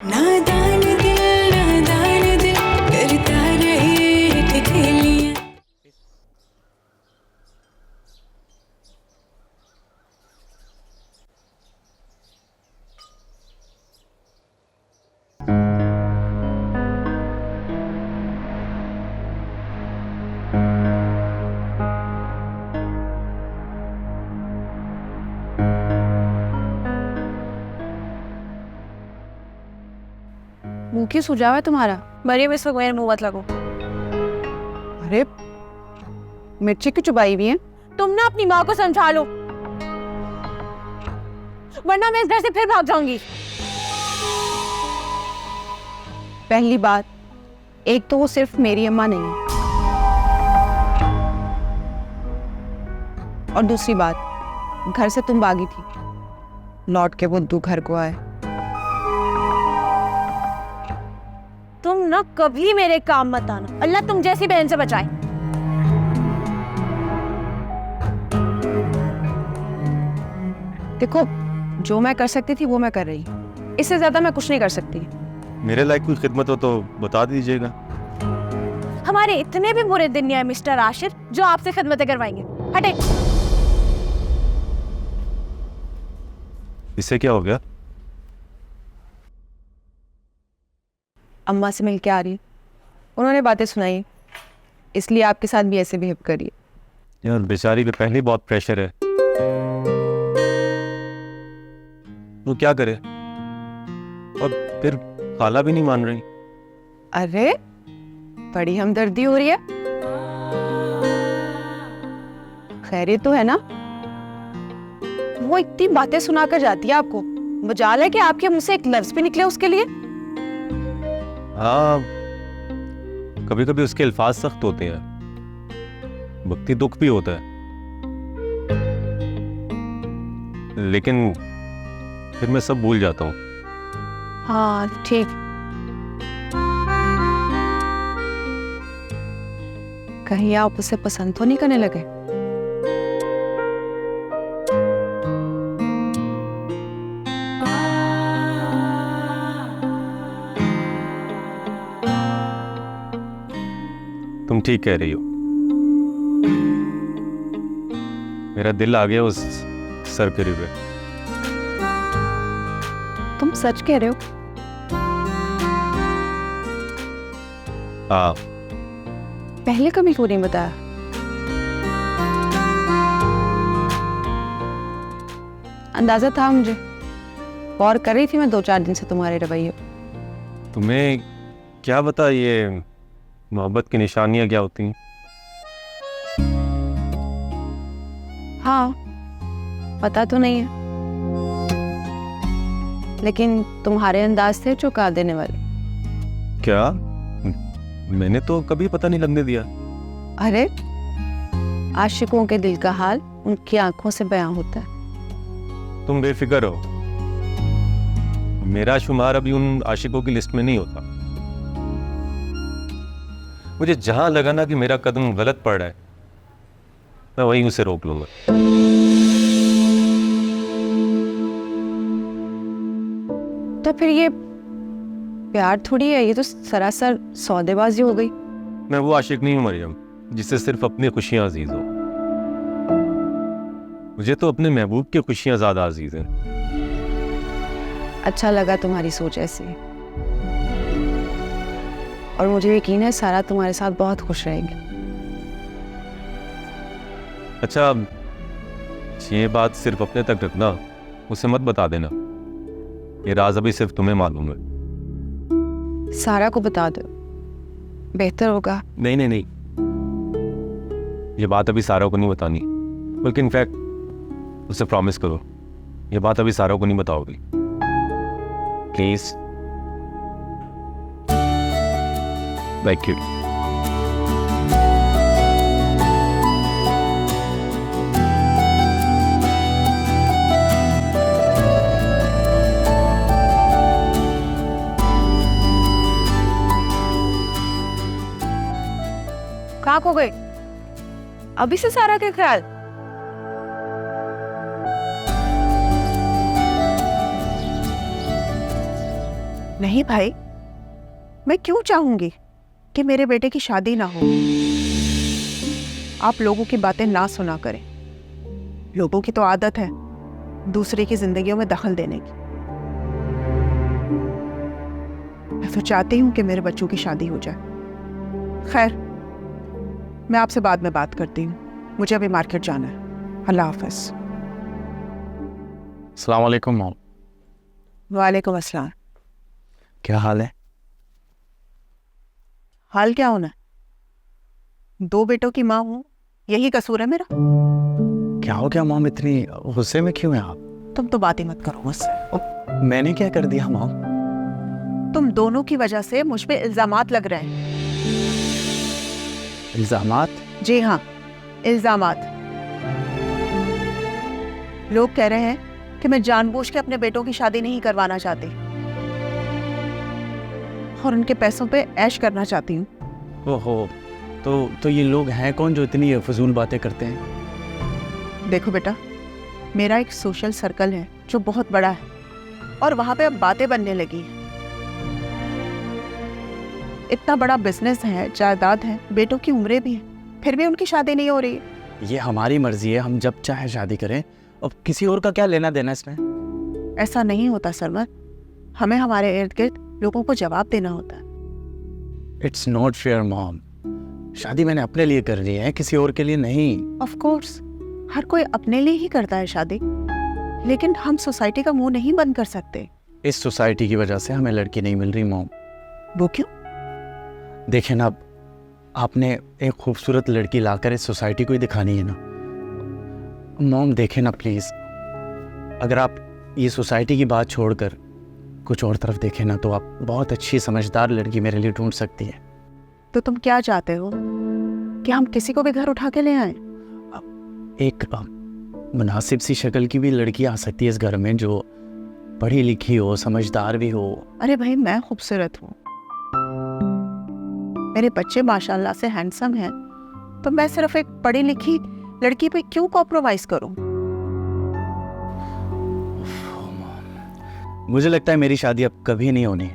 नादान दिल करता रहे ठेलियां। मुंह की सुझाव है तुम्हारा? मरियम, इस वक्त मेरे मुंह मत लगो। अरे मिर्ची की चुबाई हुई है। तुम ना अपनी माँ को समझा लो, वरना मैं इस घर से फिर भाग जाऊंगी। पहली बात, एक तो वो सिर्फ मेरी अम्मा नहीं है, और दूसरी बात, घर से तुम भागी थी, लौट के बुद्धू घर को आए। तुम ना कभी मेरे काम मत आना, अल्लाह तुम जैसी बहन से बचाए। देखो, जो मैं कर सकती थी वो मैं कर रही, इससे ज्यादा मैं कुछ नहीं कर सकती। मेरे लायक कोई खिदमत हो तो बता दीजिएगा। हमारे इतने भी बुरे दिन नहीं आए मिस्टर आशिर जो आपसे खिदमतें करवाएंगे। हटे। इससे क्या हो गया? अम्मा से मिल के आ रही है, उन्होंने बातें सुनाई, इसलिए आपके साथ भी ऐसे बिहेव करिए। यार बेचारी पे पहले ही बहुत प्रेशर है, वो क्या करे, और फिर खाला भी नहीं मान रही। अरे बड़ी हमदर्दी हो रही है, खैरियत तो है ना? वो इतनी बातें सुनाकर जाती है आपको, मजाल है कि आपके मुंह से एक लफ्ज भी निकले उसके लिए। हाँ, कभी कभी उसके अल्फाज सख्त होते हैं, वक्ती दुख भी होता है, लेकिन फिर मैं सब भूल जाता हूँ। हाँ ठीक, कहीं आप उसे पसंद तो नहीं करने लगे? तुम ठीक कह रही हो, मेरा दिल आ गया उस सरकरी पे। तुम सच कह रहे हो? हाँ। पहले कभी क्यों नहीं बताया? अंदाजा था मुझे, गौर कर रही थी मैं 2-4 दिन से तुम्हारे रवैये। तुम्हें क्या बता ये मोहब्बत की निशानियां क्या होती हैं? हाँ, पता तो नहीं है, लेकिन तुम्हारे अंदाज थे चौंका देने वाले। क्या? मैंने तो कभी पता नहीं लगने दिया। अरे आशिकों के दिल का हाल उनकी आंखों से बयां होता है। तुम बेफिक्र हो, मेरा शुमार अभी उन आशिकों की लिस्ट में नहीं होता। मुझे जहां लगा ना कि मेरा कदम गलत पड़ रहा है, मैं वहीं उसे रोक लूंगा। तो फिर ये प्यार थोड़ी है, ये तो सरासर सौदेबाजी हो गई। मैं वो आशिक नहीं हूं मरियम जिससे सिर्फ अपनी खुशियां अजीज हो। मुझे तो अपने महबूब की खुशियां ज्यादा अजीज हैं। अच्छा लगा तुम्हारी सोच ऐसी, और मुझे यकीन है सारा तुम्हारे साथ बहुत खुश रहेगी। अच्छा, ये बात सिर्फ अपने तक रखना, उसे मत बता देना। ये राज अभी सिर्फ तुम्हें मालूम है। सारा को बता दो, बेहतर होगा। नहीं नहीं नहीं, ये बात अभी सारा को नहीं बतानी, बल्कि इनफैक्ट उसे प्रॉमिस करो ये बात अभी सारा को नहीं बताओगी, प्लीज। Like you. कहाँ खो गए? अभी से सारा के ख्याल? नहीं भाई, मैं क्यों चाहूंगी कि मेरे बेटे की शादी ना हो। आप लोगों की बातें ना सुना करें। लोगों की तो आदत है दूसरे की जिंदगियों में दखल देने की। मैं तो चाहती हूं कि मेरे बच्चों की शादी हो जाए। खैर, मैं आपसे बाद में बात करती हूँ, मुझे अभी मार्केट जाना है। अल्लाह हाफिज। अस्सलाम वालेकुम मॉम। वालेकुम अस्सलाम। क्या हाल है? हाल क्या होना है? 2 बेटों की माँ हूँ, यही कसूर है मेरा? क्या हो गया मॉम, इतनी गुस्से में क्यों हैं आप? तुम तो बात ही मत करो मुझसे। मैंने क्या कर दिया मॉम? तुम दोनों की वजह से मुझ पे इल्जामात लग रहे हैं। इल्जामात? जी हाँ, इल्जामात। लोग कह रहे हैं कि मैं जानबूझ के अपने बेटों की शादी नहीं करवाना चाहती और उनके पैसों पे ऐश करना चाहती हूँ। ओहो, तो ये लोग हैं कौन जो इतनी फजूल बातें करते हैं? देखो बेटा, मेरा एक सोशल सर्कल है जो बहुत बड़ा है और वहां पे अब बातें बनने लगी हैं। इतना बड़ा बिजनेस है, जायदाद है, बेटों की उम्रें भी हैं, फिर भी उनकी शादी नहीं हो रही है। ये हमारी मर्जी है, हम जब चाहे शादी करें। अब किसी और का क्या लेना देना इसमें? ऐसा नहीं होता सरमद, हमें हमारे इर्द गिर्द लोगों को जवाब देना होता है। It's not fair mom. शादी मैंने अपने लिए कर ली है, किसी और के लिए नहीं। ऑफ कोर्स, हर कोई अपने लिए ही करता है शादी, लेकिन हम सोसाइटी का मुंह नहीं बंद कर सकते। इस सोसाइटी की वजह से हमें लड़की नहीं मिल रही मॉम। वो क्यों? देखें ना, आपने एक खूबसूरत लड़की लाकर इस सोसाइटी को ही दिखानी है ना मॉम। देखें ना प्लीज़, अगर आप ये सोसाइटी की बात छोड़कर कुछ और तरफ देखें ना, तो आप बहुत अच्छी समझदार लड़की मेरे लिए ढूंढ सकती है। तो तुम क्या चाहते हो कि हम किसी को भी घर उठा के ले आए? एक मुनासिब सी शक्ल की भी लड़की आ सकती है इस घर में, जो पढ़ी लिखी हो, समझदार भी हो। अरे भाई, मैं खूबसूरत हूँ, मेरे बच्चे माशाल्लाह से हैंडसम हैं, तो मैं सिर्फ एक पढ़ी लिखी लड़की पे क्यों कॉम्प्रोमाइज करूं? मुझे लगता है मेरी शादी अब कभी नहीं होनी।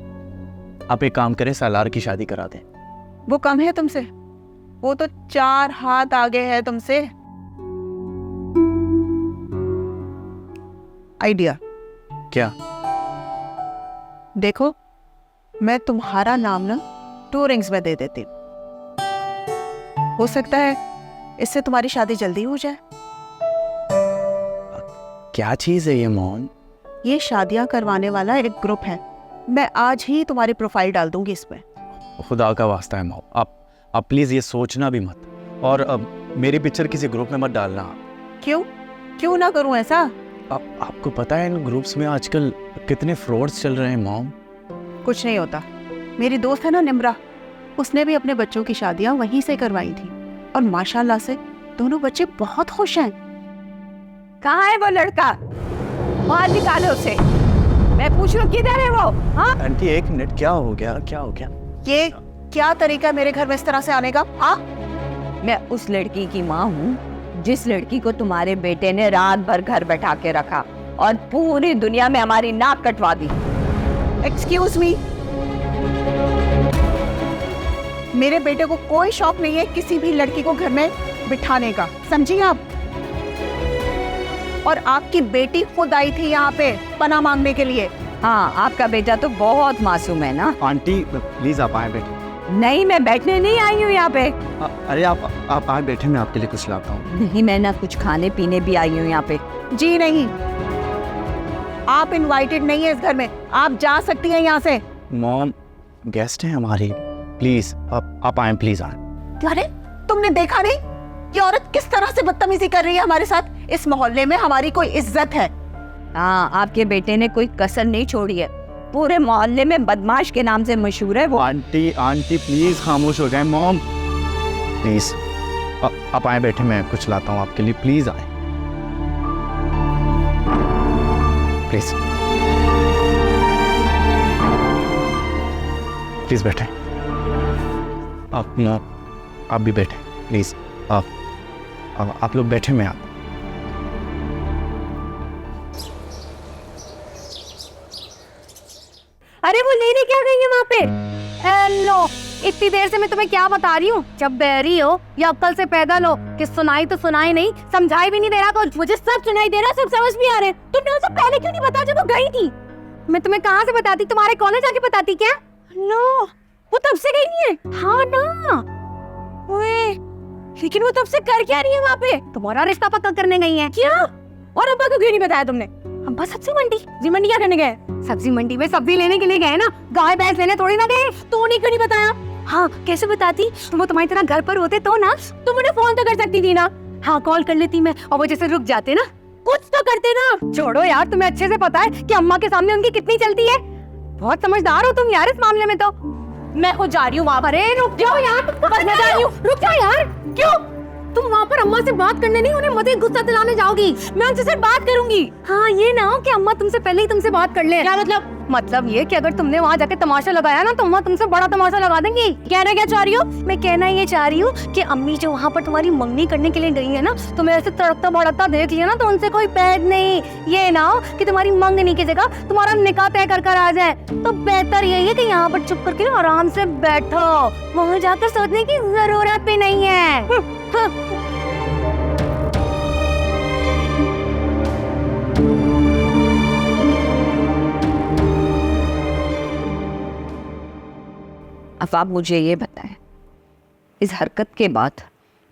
आप एक काम करें, सालार की शादी करा दें। वो कम है तुमसे? वो तो 4 हाथ आगे है तुमसे। आइडिया क्या? देखो, मैं तुम्हारा नाम ना 2 रिंग्स में दे देती हूँ। हो सकता है इससे तुम्हारी शादी जल्दी हो जाए। क्या चीज़ है ये मॉम? ये शादियां करवाने वाला एक ग्रुप है, मैं आज ही तुम्हारी प्रोफाइल डाल दूंगी इसमें। खुदा का वास्ता है मॉम, आप प्लीज़ ये सोचना भी मत, और अब मेरी पिक्चर किसी ग्रुप में मत डालना आप। क्यों ना करूं ऐसा? आपको पता है इन ग्रुप्स में आजकल कितने फ्रॉड्स चल रहे हैं मॉम। कुछ नहीं होता। मेरी दोस्त है ना निम्रा, उसने भी अपने बच्चों की शादियां वहीं से करवाई थी और माशाल्लाह से दोनों बच्चे बहुत खुश हैं। कहाँ है वो लड़का? बाहर निकालो उसे। मैं पूछ रही हूँ किधर है वो? हाँ, आंटी एक मिनट, क्या हो गया? ये क्या तरीका है मेरे घर में इस तरह से आने का? हाँ, मैं उस लड़की की माँ हूँ जिस लड़की को तुम्हारे बेटे ने रात भर घर बैठा के रखा और पूरी दुनिया में हमारी नाक कटवा दी। एक्सक्यूज मी, मेरे बेटे को कोई शौक नहीं है किसी भी लड़की को घर में बिठाने का, समझी आप? और आपकी बेटी खुद आई थी यहाँ पे पनाह मांगने के लिए। हाँ, आपका बेटा तो बहुत मासूम है ना। आंटी प्लीज आप आए बैठे। नहीं, मैं बैठने नहीं आई हूँ यहाँ पे। अरे आप आए बैठे, मैं आपके लिए कुछ लाता हूँ। नहीं, मैं ना कुछ खाने पीने भी आई हूँ यहाँ पे। जी नहीं, आप इनवाइटेड नहीं है इस घर में, आप जा सकती हैं यहाँ से। मॉम, गेस्ट है हमारी, प्लीज आप आए, प्लीज आए। अरे तुमने देखा नहीं ये औरत किस तरह से बदतमीजी कर रही है हमारे साथ? इस मोहल्ले में हमारी कोई इज्जत है? हाँ, आपके बेटे ने कोई कसर नहीं छोड़ी है, पूरे मोहल्ले में बदमाश के नाम से मशहूर है वो। आंटी प्लीज खामोश हो जाए। मॉम प्लीज आप आए बैठे, मैं कुछ लाता हूँ आपके लिए, प्लीज आए प्लीज। प्लीज बैठे, आप भी बैठे प्लीज। आप लोग बैठे, मैं आप। अरे वो लेने गई है वहाँ पे? हेलो, इतनी देर से मैं तुम्हें क्या बता रही हूँ? जब बहरी हो या अक्ल से पैदल हो कि सुनाई तो सुनाई नहीं, समझाई भी नहीं दे रहा कुछ। मुझे सब सुनाई दे रहा, सब समझ भी आ रहे। तुमने उसे पहले क्यों नहीं बताया जब वो गई थी? मैं तुम्हें कहाँ से बताती? तुम्हारे कॉलेज आके बताती क्या? नो, वो तब से गई नहीं है। हाँ ना, ओए, लेकिन वो तब से कर क्या रही है वहाँ पे? तुम्हारा रिश्ता पक्का करने गई है क्या? और अब्बा को क्यों नहीं बताया तुमने? अब्बा सब्जी मंडी क्या करने गए? सब्जी मंडी में सब्जी लेने के लिए गए ना, गाय भैंस लेने थोड़ी ना गए। तो उन्हें क्यों नहीं बताया? हाँ, कैसे बताती? वो तुम्हारी तरह घर पर होते तो ना, तुम उन्हें फोन तो कर सकती थी ना। हाँ, कॉल कर लेती मैं, और वो जैसे रुक जाते ना, कुछ तो करते ना। छोड़ो यार, तुम्हें अच्छे से पता है कि अम्मा के सामने उनकी कितनी चलती है। बहुत समझदार हो तुम यार इस मामले में तो। मैं खुद जा रही हूँ वहाँ पर। रुक जाओ यार, बस मैं जा रही हूँ। रुक जाओ यार। क्यों? तुम वहाँ पर अम्मा से बात करने नहीं, उन्हें मजे गुस्सा दिलाने जाओगी। मैं उनसे सिर्फ बात करूंगी। हाँ, ये ना हो कि अम्मा तुमसे पहले ही तुमसे बात कर ले। क्या मतलब? मतलब ये कि अगर तुमने वहाँ जाके तमाशा लगाया ना, तो अम्मा तुमसे बड़ा तमाशा लगा देंगी। कहना क्या चाह रही हो? मैं कहना ये चाह रही हूँ कि अम्मी जो वहाँ पर तुम्हारी मंगनी करने के लिए गई है ना, तुम्हें ऐसे तड़कता भड़कता देख लिया ना, तो उनसे कोई बैद नहीं। ये ना हो कि तुम्हारी मंगनी की जगह तुम्हारा निकाह तय कर आ जाए। तो बेहतर यही है कि यहाँ पर चुप करके आराम से बैठो, वहाँ जाकर सोचने की जरूरत भी नहीं है। अब आप मुझे ये बताएं, इस हरकत के बाद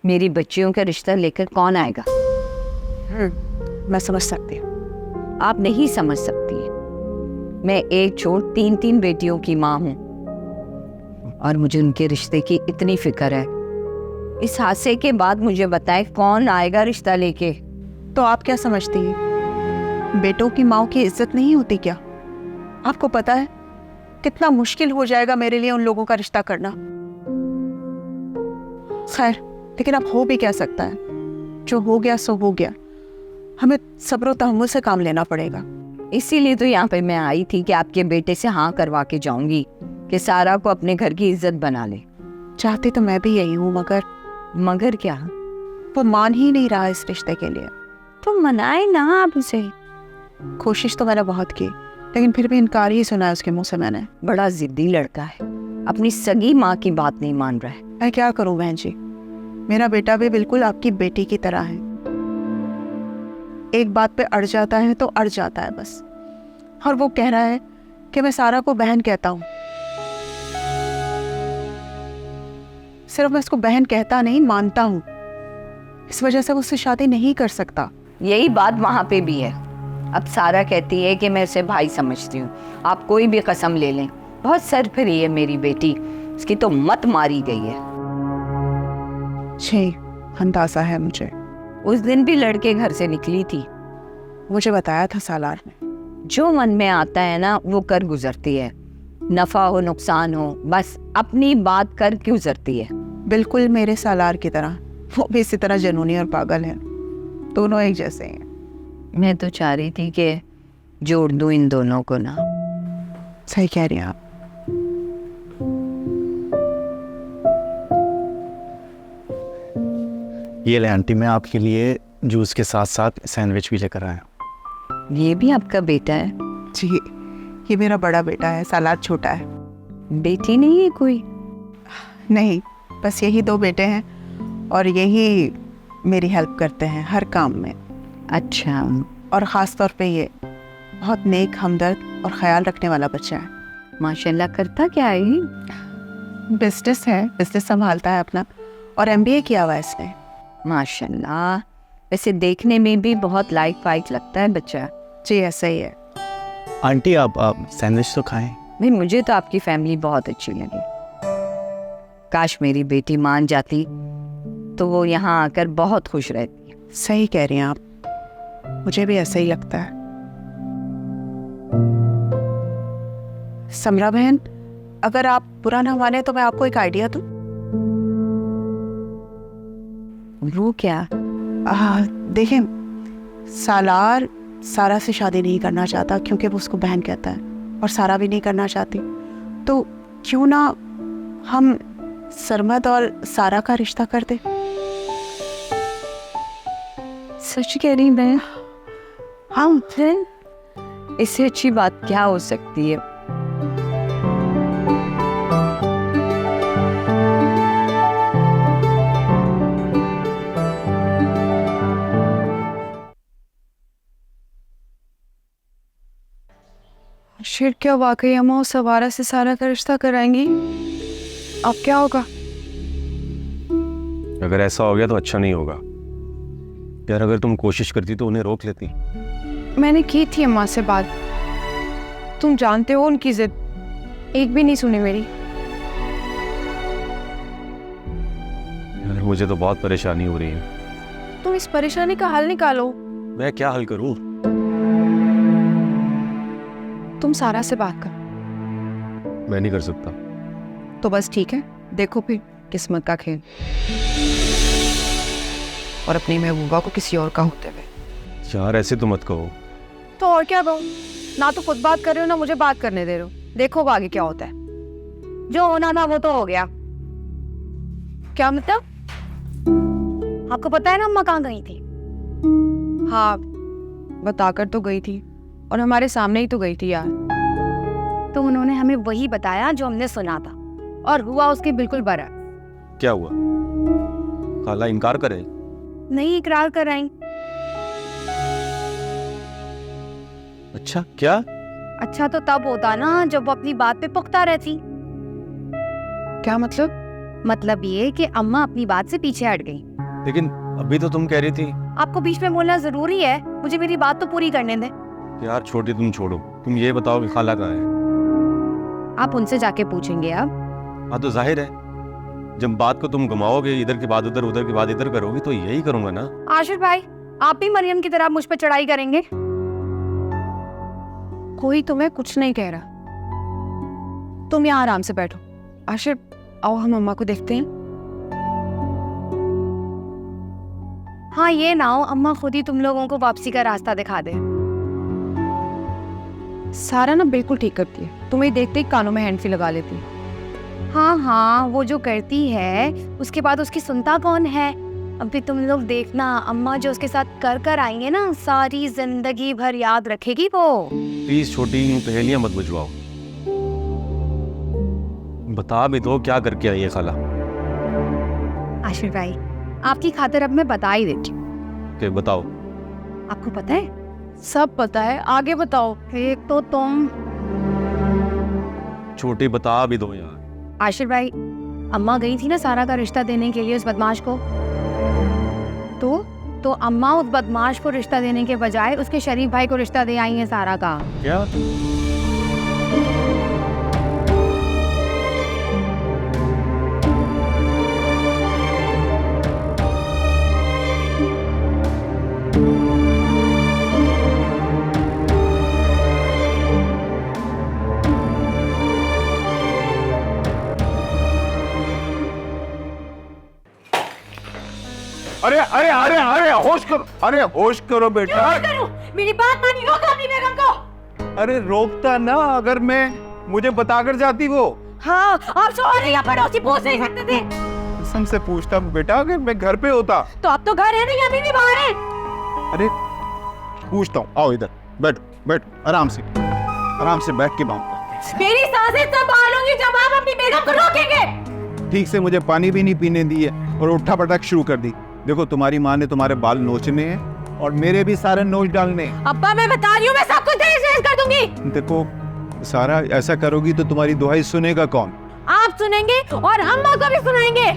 मेरी बच्चियों का रिश्ता लेकर कौन आएगा? मैं समझ सकती हूँ। आप नहीं समझ सकती। मैं एक छोड़ 3 बेटियों की माँ हूँ और मुझे उनके रिश्ते की इतनी फिक्र है। इस हादसे के बाद मुझे बताएं कौन आएगा रिश्ता लेके? तो आप क्या समझती हैं? बेटों की माँ की इज्जत नहीं होती क्या? आपको पता है कितना मुश्किल हो जाएगा मेरे लिए उन लोगों का रिश्ता करना। खैर, लेकिन अब हो भी क्या सकता है? जो हो गया सो हो गया। हमें सब्र और तहम्मुल से काम लेना पड़ेगा। इसीलिए तो यहाँ पे मैं आई थी कि आपके बेटे से हाँ करवा के जाऊंगी कि सारा को अपने घर की इज्जत बना ले। चाहती तो मैं भी यही हूँ, मगर क्या? वो मान ही नहीं रहा इस रिश्ते के लिए। तो मनाए ना आप उसे। कोशिश तो मैंने बहुत की, लेकिन फिर भी इनकार ही सुना है उसके मुंह से मैंने। बड़ा जिद्दी लड़का है, अपनी सगी माँ की बात नहीं मान रहा है। मैं क्या करूं बहन जी, मेरा बेटा भी बिल्कुल आपकी बेटी की तरह है। एक बात पे अड़ जाता है तो अड़ जाता है बस। और वो कह रहा है कि मैं सारा को बहन कहता हूँ। सिर्फ मैं उसको बहन कहता नहीं, मानता हूँ। इस वजह से वो उससे शादी नहीं कर सकता। यही बात वहाँ पे भी है। अब सारा कहती है कि मैं उसे भाई समझती हूँ। आप कोई भी कसम ले लें, बहुत सरफरी है मेरी बेटी, उसकी तो मत मारी गई है। अंदाजा है मुझे। उस दिन भी लड़के घर से निकली थी। मुझे बताया था सालार ने। जो मन में आता है ना वो कर गुजरती है, नफा हो नुकसान हो, बस अपनी बात कर गुजरती है। बिल्कुल मेरे सालार की तरह। वो भी इसी तरह जनूनी और पागल है। दोनों एक जैसे हैं। मैं तो चाह रही थी कि जोड़ दूं इन दोनों को ना। सही कह रही हैं आप। ये ले आंटी, मैं आपके लिए जूस के साथ साथ सैंडविच भी लेकर आया। ये भी आपका बेटा है? जी, ये मेरा बड़ा बेटा है, सालार छोटा है। बेटी नहीं है कोई? नहीं, बस यही 2 बेटे हैं और यही मेरी हेल्प करते हैं हर काम में। अच्छा। और ख़ास तौर पे ये बहुत नेक, हमदर्द और ख्याल रखने वाला बच्चा है। माशाल्लाह। करता क्या है ये? बिजनेस है, बिजनेस संभालता है अपना, और MBA किया हुआ है इसने। माशाल्लाह। वैसे देखने में भी बहुत लाइक फाइक लगता है बच्चा। जी, ऐसा ही है। आंटी आप सैंडविच तो खाएं। भाई मुझे तो आपकी फैमिली बहुत अच्छी लगी। काश मेरी बेटी मान जाती तो वो यहाँ आकर बहुत खुश रहती। सही कह रही हैं आप, मुझे भी ऐसा ही लगता है। समरा बहन, अगर आप बुरा ना माने तो मैं आपको एक आइडिया दूं। वो क्या? देखें, सालार सारा से शादी नहीं करना चाहता क्योंकि वो उसको बहन कहता है, और सारा भी नहीं करना चाहती। तो क्यों ना हम सरमद और सारा का रिश्ता कर दे? सच कह रही मैं? हाँ। इससे अच्छी बात क्या हो सकती है? शिट, क्या वाकई अम्मा उस सवारा से सारा का रिश्ता कराएंगी? अब क्या होगा? अगर ऐसा हो गया तो अच्छा नहीं होगा यार। अगर तुम कोशिश करती तो उन्हें रोक लेती। मैंने की थी अम्मा से बात, तुम जानते हो उनकी जिद, एक भी नहीं सुनी मेरी। यार मुझे तो बहुत परेशानी हो रही है। तुम इस परेशानी का हल निकालो। मैं क्या हल करूं? तुम सारा से बात करो। मैं नहीं कर सकता। तो बस ठीक है, देखो फिर किस्मत का खेल, और अपनी महबूबा को किसी और का होते हुए। यार ऐसे तो मत कहो। तो और क्या कहूँ? ना तो खुद बात कर रहे हो ना मुझे बात करने दे रहे हो। देखो आगे क्या होता है। जो होना था वो तो हो गया। क्या मतलब? आपको पता है ना अम्मा कहाँ गई थी? हाँ, बताकर तो गई थी, और हमारे सामने ही तो गई थी यार। तो उन्होंने हमें वही बताया जो हमने सुना था, और हुआ उसके बिल्कुल बरअक्स। क्या हुआ? खाला इनकार करे? नहीं, इकरार कराई। अच्छा क्या? अच्छा तो तब होता ना जब वो अपनी बात पे पुख्ता रहती। क्या मतलब? मतलब ये कि अम्मा अपनी बात से पीछे हट गई। लेकिन अभी तो तुम कह रही थी। आपको बीच में बोलना जरूरी है? मुझे मेरी बात तो पूरी करने दे। यार छोटी तुम छोड़ो, तुम ये बताओ कि खाला कहाँ है? आप उनसे जाके पूछेंगे अब। हाँ तो जाहिर है, जब बात को तुम घुमाओगे, इधर की बात उधर, उधर की बात इधर करोगी, तो यही करूंगा ना। आशिर भाई, आप भी मरियम की तरह मुझ पे चढ़ाई करेंगे? कोई तुम्हें कुछ नहीं कह रहा, तुम यहाँ आराम से बैठो। आशिर, आओ हम अम्मा को देखते हैं। हाँ, ये ना हो अम्मा खुद ही तुम लोगों को वापसी का रास्ता दिखा दे। सारा ना बिल्कुल ठीक करती है, तुम्हें देखते ही कानों में हैंडफ्री लगा लेती है। हाँ हाँ, वो जो करती है उसके बाद उसकी सुनता कौन है? अभी तुम लोग देखना, अम्मा जो उसके साथ कर कर आएंगे ना, सारी जिंदगी भर याद रखेगी वो। प्लीज छोटी, यूं पहेलियां मत बुझवाओ। बता भी दो क्या करके आई है खाला। आशिर भाई, आपकी खातिर अब मैं बता ही देती हूँ। के बताओ। आपको पता है? सब पता है, आगे बताओ। एक तो तुम। छोटी बता भी दो यार। आशिर भाई, अम्मा गई थी ना सारा का रिश्ता देने के लिए उस बदमाश को। तो अम्मा उस बदमाश को रिश्ता देने के बजाय उसके शरीफ भाई को रिश्ता दे आई है सारा का। क्या? अरे अरे अरे अरे होश करो, अरे होश करो बेटा। मेरी बात मानी, रोक अपनी बेगम को। अरे रोकता ना, अगर मैं मुझे बताकर जाती वो। हाँ, आप सॉरी, या पड़ोसी पूछ नहीं सकते थे। कसम से पूछता बेटा, अगर मैं घर पे होता। तो अब तो घर है नहीं, अभी भी बाहर है। अरे पूछता हूँ, आओ इधर बैठो, बैठो आराम से बैठ के बात करते हैं। मेरी सांसें संभालूंगी जब आप अपनी बेगम को रोकेंगे। ठीक से मुझे पानी भी नहीं पीने दिए और उठा पटक शुरू कर दी। देखो तुम्हारी माँ ने तुम्हारे बाल नोचने हैं और मेरे भी सारे नोच डालने हैं। अब्बा मैं बता रही हूँ, मैं सब कुछ तेज कर दूंगी। देखो सारा, ऐसा करोगी तो तुम्हारी दुहाई सुनेगा कौन? आप सुनेंगे और अम्मा को भी सुनाएंगे।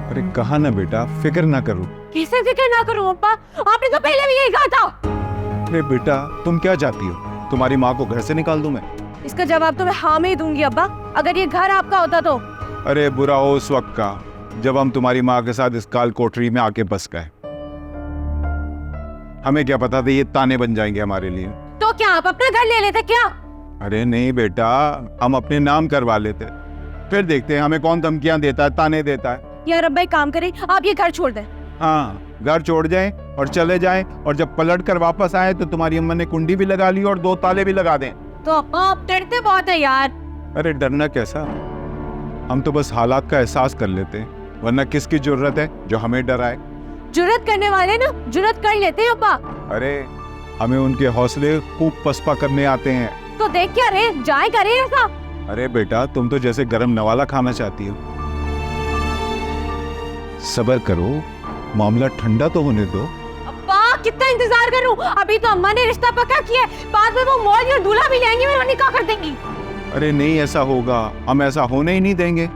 अरे कहा ना बेटा, फिक्र ना करो। कैसे फिक्र ना करूँ अब्बा, आपने तो पहले भी यही कहा था। अरे बेटा तुम क्या चाहती हो, तुम्हारी माँ को घर से निकाल दूं मैं? इसका जवाब तो मैं हाँ में ही दूंगी अब्बा, अगर ये घर आपका होता तो। अरे बुरा हो उस वक्त का जब हम तुम्हारी माँ के साथ इस काल कोठरी में आके बस गए। हमें क्या पता था ये ताने बन जाएंगे हमारे लिए। तो क्या आप अपना घर ले लेते क्या? अरे नहीं बेटा, हम अपने नाम करवा लेते, फिर देखते हैं हमें कौन धमकियां देता है, ताने देता है। यार अब्बा एक काम करें, आप ये घर छोड़ दें। हाँ, घर छोड़ जाएं और चले जाएं, और जब पलट कर वापस आए तो तुम्हारी अम्मा ने कुंडी भी लगा ली और 2 ताले भी लगा दें। तो अब्बा आप डरते बहुत है यार। अरे डरना कैसा, हम तो बस हालात का एहसास कर लेते हैं, वरना किसकी जरूरत है जो हमें डराए। जुर्रत करने वाले ना जुर्रत कर लेते हैं अब्बा। अरे हमें उनके हौसले खूब पसपा करने आते हैं। तो देख क्या रे, जाए करे ऐसा। अरे बेटा तुम तो जैसे गरम नवाला खाना चाहती हो। सब्र करो, मामला ठंडा तो होने दो। अब्बा कितना इंतजार करूं? अभी तो अम्मा ने रिश्ता पक्का किया है, बाद में वो मौलवी और दूल्हा भी लेंगे, मेरा निकाह कर देंगी। अरे नहीं ऐसा होगा, हम ऐसा होने ही नहीं देंगे।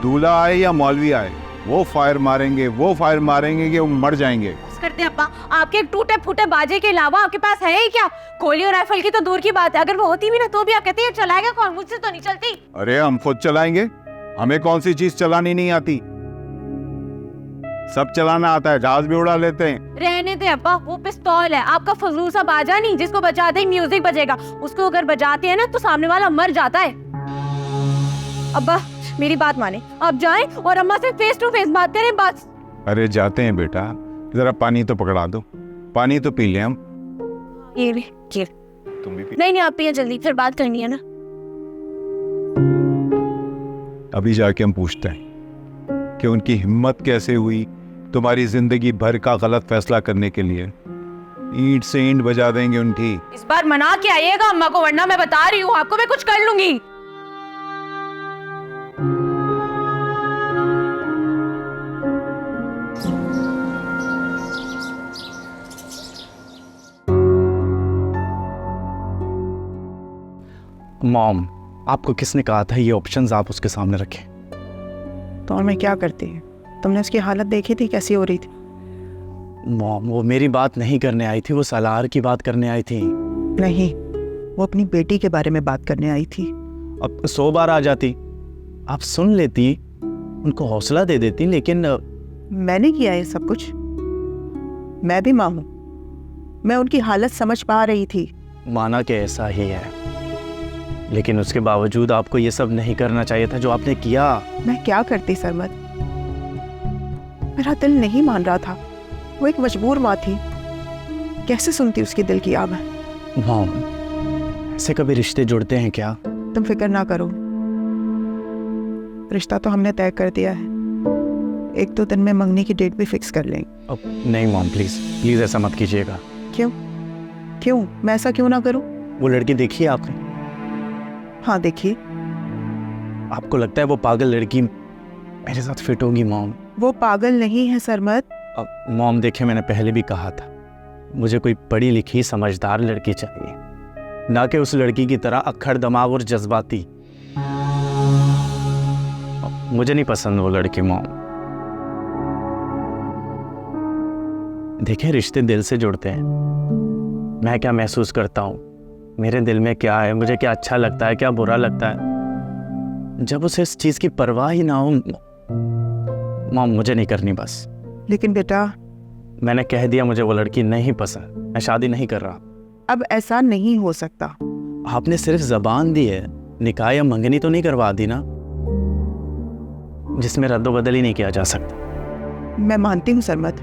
दूल्हा आए या मौलवी आए, वो फायर मारेंगे कि वो मर जाएंगे। करते अब्बा, आपके एक टूटे फूटे बाजे के अलावा आपके पास है ही क्या? गोली और राइफल की तो दूर की बात है, अगर वो होती भी ना तो भी आप कहते हैं चलाएगा कौन? मुझसे तो नहीं चलती। अरे हम खुद चलाएंगे, हमें कौन सी चीज चलानी नहीं आती, सब चलाना आता है, जहाज भी उड़ा लेते हैं। रहने दे अब्बा, वो पिस्तौल है, आपका फजूल सा बाजा नहीं जिसको बजाते ही म्यूजिक बजेगा, उसको अगर बजाते हैं ना तो सामने वाला मर जाता है। अब्बा मेरी बात माने, आप जाएं और अम्मा से फेस टू फेस बात करें बस। अरे जाते हैं बेटा, जरा पानी तो पकड़ा दो, पानी तो पी लें हम। ये ले, ये। तुम भी पी। नहीं आप पिए जल्दी, फिर बात करनी है ना। अभी जाके हम पूछते हैं कि उनकी हिम्मत कैसे हुई तुम्हारी जिंदगी भर का गलत फैसला करने के लिए। ईंट से ईंट बजा देंगे उनकी। इस बार मना के आइएगा अम्मा को, वरना मैं बता रही हूँ आपको, मैं कुछ कर लूंगी। मॉम, आपको किसने कहा था ये ऑप्शंस आप उसके सामने रखें? तो और मैं क्या करती? तुमने उसकी हालत देखी थी कैसी हो रही थी? मॉम, वो मेरी बात नहीं करने आई थी, वो सालार की बात करने आई थी। नहीं, वो अपनी बेटी के बारे में बात करने आई थी। अब 100 बार आ जाती, आप सुन लेती, उनको हौसला दे देती, लेकिन मैंने किया ये सब कुछ? मैं भी माँ हूँ, मैं उनकी हालत समझ पा रही थी। माना कि ऐसा ही है, लेकिन उसके बावजूद आपको ये सब नहीं करना चाहिए था जो आपने किया। मैं क्या करती सरमद, मेरा दिल नहीं मान रहा था, वो एक मजबूर माँ थी, कैसे सुनती उसकी दिल की आवाज़। मॉम, ऐसे कभी रिश्ते जुड़ते हैं क्या? तुम फिक्र ना करो, रिश्ता तो हमने तय कर दिया है, 1-2 दिन में मंगनी की डेट भी फिक्स कर लेंगे। अब नहीं मॉम, प्लीज़ ऐसा मत कीजिएगा। क्यों मैं ऐसा क्यों ना करूं? वो लड़की देखी है आपने? हाँ देखिए। आपको लगता है वो पागल लड़की मेरे साथ फिट होगी मॉम? वो पागल नहीं है सरमद। अब मॉम देखिए, मैंने पहले भी कहा था, मुझे कोई पढ़ी लिखी समझदार लड़की चाहिए, ना कि उस लड़की की तरह अक्खड़ दिमाग और जज्बाती। मुझे नहीं पसंद वो लड़की मॉम। देखिए, रिश्ते दिल से जुड़ते हैं। मैं क्या महसूस करता हूँ, मेरे दिल में क्या है, मुझे क्या अच्छा लगता है, क्या बुरा लगता है, जब उसे इस चीज़ की परवाह ही ना हो मॉम, मुझे नहीं करनी बस। लेकिन बेटा, मैंने कह दिया मुझे वो लड़की नहीं पसंद, मैं शादी नहीं कर रहा। अब ऐसा नहीं हो सकता। आपने सिर्फ जबान दी है, निकाह या मंगनी तो नहीं करवा दी ना, जिसमें रद्दोबदल ही नहीं किया जा सकता। मैं मानती हूँ सरमद,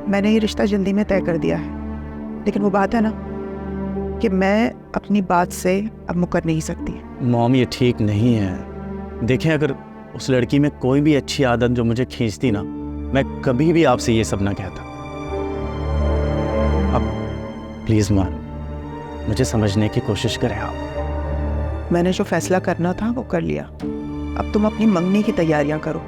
मैंने ये रिश्ता जल्दी में तय कर दिया है, लेकिन वो बात है ना कि मैं अपनी बात से अब मुकर नहीं सकती। मॉम, ये ठीक नहीं है। देखें, अगर उस लड़की में कोई भी अच्छी आदत जो मुझे खींचती ना, मैं कभी भी आपसे ये सब ना कहता। अब प्लीज़ मां, मुझे समझने की कोशिश करें आप। मैंने जो फैसला करना था वो कर लिया, अब तुम अपनी मंगनी की तैयारियां करो।